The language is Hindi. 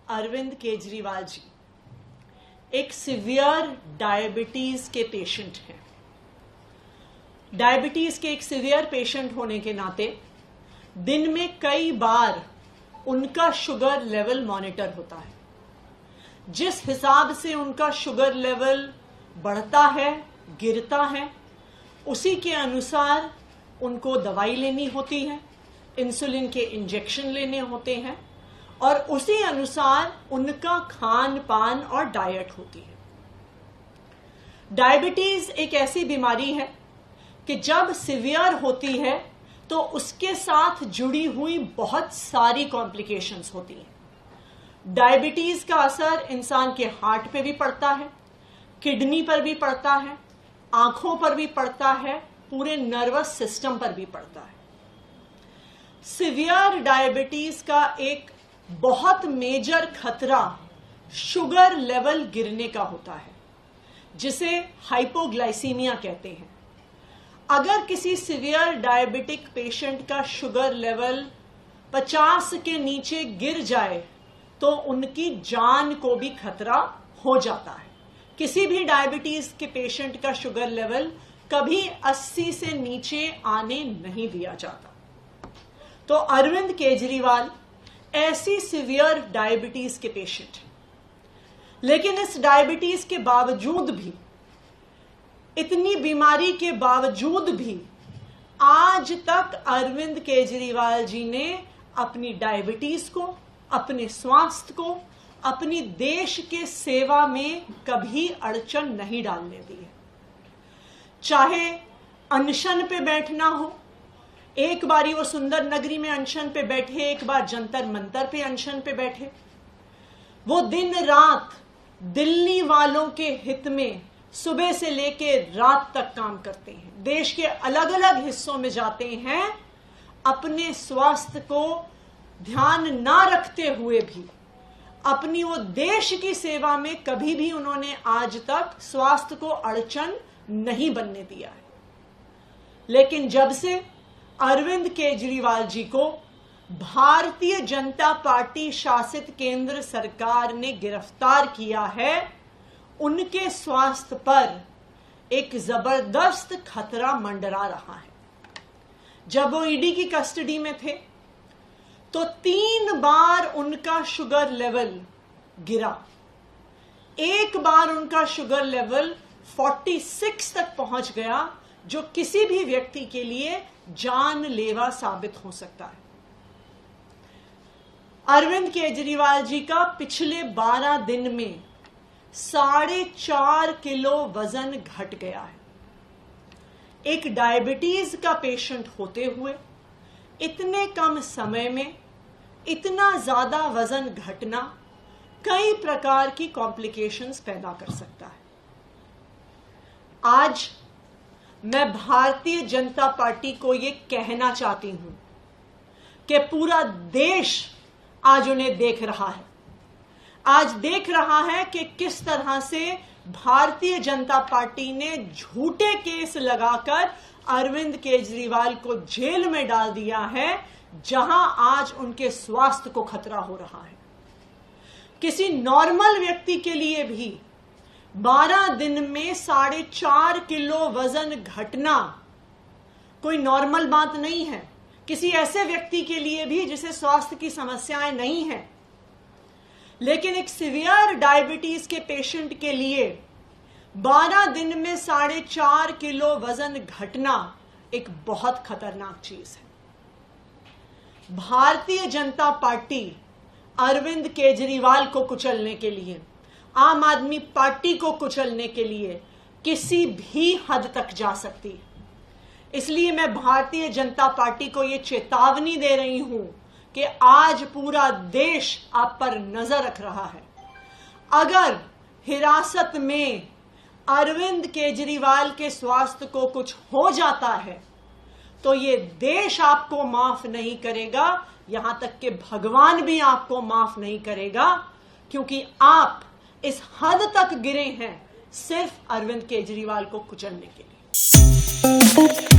अरविंद केजरीवाल जी एक सिवियर डायबिटीज के पेशेंट हैं। डायबिटीज के एक सिवियर पेशेंट होने के नाते दिन में कई बार उनका शुगर लेवल मॉनिटर होता है। जिस हिसाब से उनका शुगर लेवल बढ़ता है, गिरता है, उसी के अनुसार उनको दवाई लेनी होती है, इंसुलिन के इंजेक्शन लेने होते हैं और उसी अनुसार उनका खान पान और डाइट होती है। डायबिटीज एक ऐसी बीमारी है कि जब सिवियर होती है तो उसके साथ जुड़ी हुई बहुत सारी कॉम्प्लिकेशंस होती हैं। डायबिटीज का असर इंसान के हार्ट पे भी पड़ता है, किडनी पर भी पड़ता है, आंखों पर भी पड़ता है, पूरे नर्वस सिस्टम पर भी पड़ता है। सिवियर डायबिटीज का एक बहुत मेजर खतरा शुगर लेवल गिरने का होता है, जिसे हाइपोग्लाइसीमिया कहते हैं। अगर किसी सिवियर डायबिटिक पेशेंट का शुगर लेवल 50 के नीचे गिर जाए तो उनकी जान को भी खतरा हो जाता है। किसी भी डायबिटीज के पेशेंट का शुगर लेवल कभी 80 से नीचे आने नहीं दिया जाता। तो अरविंद केजरीवाल ऐसी सिवियर डायबिटीज के पेशेंट हैं, लेकिन इस डायबिटीज के बावजूद भी, इतनी बीमारी के बावजूद भी आज तक अरविंद केजरीवाल जी ने अपनी डायबिटीज को, अपने स्वास्थ्य को, अपनी देश के सेवा में कभी अड़चन नहीं डालने दी है। चाहे अनशन पे बैठना हो, एक बारी वो सुंदर नगरी में अनशन पे बैठे, एक बार जंतर मंतर पे अनशन पे बैठे, वो दिन रात दिल्ली वालों के हित में सुबह से लेके रात तक काम करते हैं। देश के अलग अलग हिस्सों में जाते हैं, अपने स्वास्थ्य को ध्यान ना रखते हुए भी अपनी वो देश की सेवा में कभी भी उन्होंने आज तक स्वास्थ्य को अड़चन नहीं बनने दिया है। लेकिन जब से अरविंद केजरीवाल जी को भारतीय जनता पार्टी शासित केंद्र सरकार ने गिरफ्तार किया है, उनके स्वास्थ्य पर एक जबरदस्त खतरा मंडरा रहा है। जब वो ईडी की कस्टडी में थे तो 3 बार उनका शुगर लेवल गिरा। एक बार उनका शुगर लेवल 46 तक पहुंच गया, जो किसी भी व्यक्ति के लिए जानलेवा साबित हो सकता है। अरविंद केजरीवाल जी का पिछले 12 दिन में 4.5 किलो वजन घट गया है। एक डायबिटीज का पेशेंट होते हुए इतने कम समय में इतना ज्यादा वजन घटना कई प्रकार की कॉम्प्लिकेशंस पैदा कर सकता है। आज मैं भारतीय जनता पार्टी को ये कहना चाहती हूं कि पूरा देश आज उन्हें देख रहा है। आज देख रहा है कि किस तरह से भारतीय जनता पार्टी ने झूठे केस लगाकर अरविंद केजरीवाल को जेल में डाल दिया है, जहां आज उनके स्वास्थ्य को खतरा हो रहा है। किसी नॉर्मल व्यक्ति के लिए भी 12 दिन में 4.5 किलो वजन घटना कोई नॉर्मल बात नहीं है। किसी ऐसे व्यक्ति के लिए भी जिसे स्वास्थ्य की समस्याएं नहीं हैं, लेकिन एक सिवियर डायबिटीज के पेशेंट के लिए 12 दिन में 4.5 किलो वजन घटना एक बहुत खतरनाक चीज है। भारतीय जनता पार्टी अरविंद केजरीवाल को कुचलने के लिए, आम आदमी पार्टी को कुचलने के लिए किसी भी हद तक जा सकती है। इसलिए मैं भारतीय जनता पार्टी को यह चेतावनी दे रही हूं कि आज पूरा देश आप पर नजर रख रहा है। अगर हिरासत में अरविंद केजरीवाल के स्वास्थ्य को कुछ हो जाता है तो ये देश आपको माफ नहीं करेगा, यहां तक कि भगवान भी आपको माफ नहीं करेगा, क्योंकि आप इस हद तक गिरे हैं सिर्फ अरविंद केजरीवाल को कुचलने के लिए।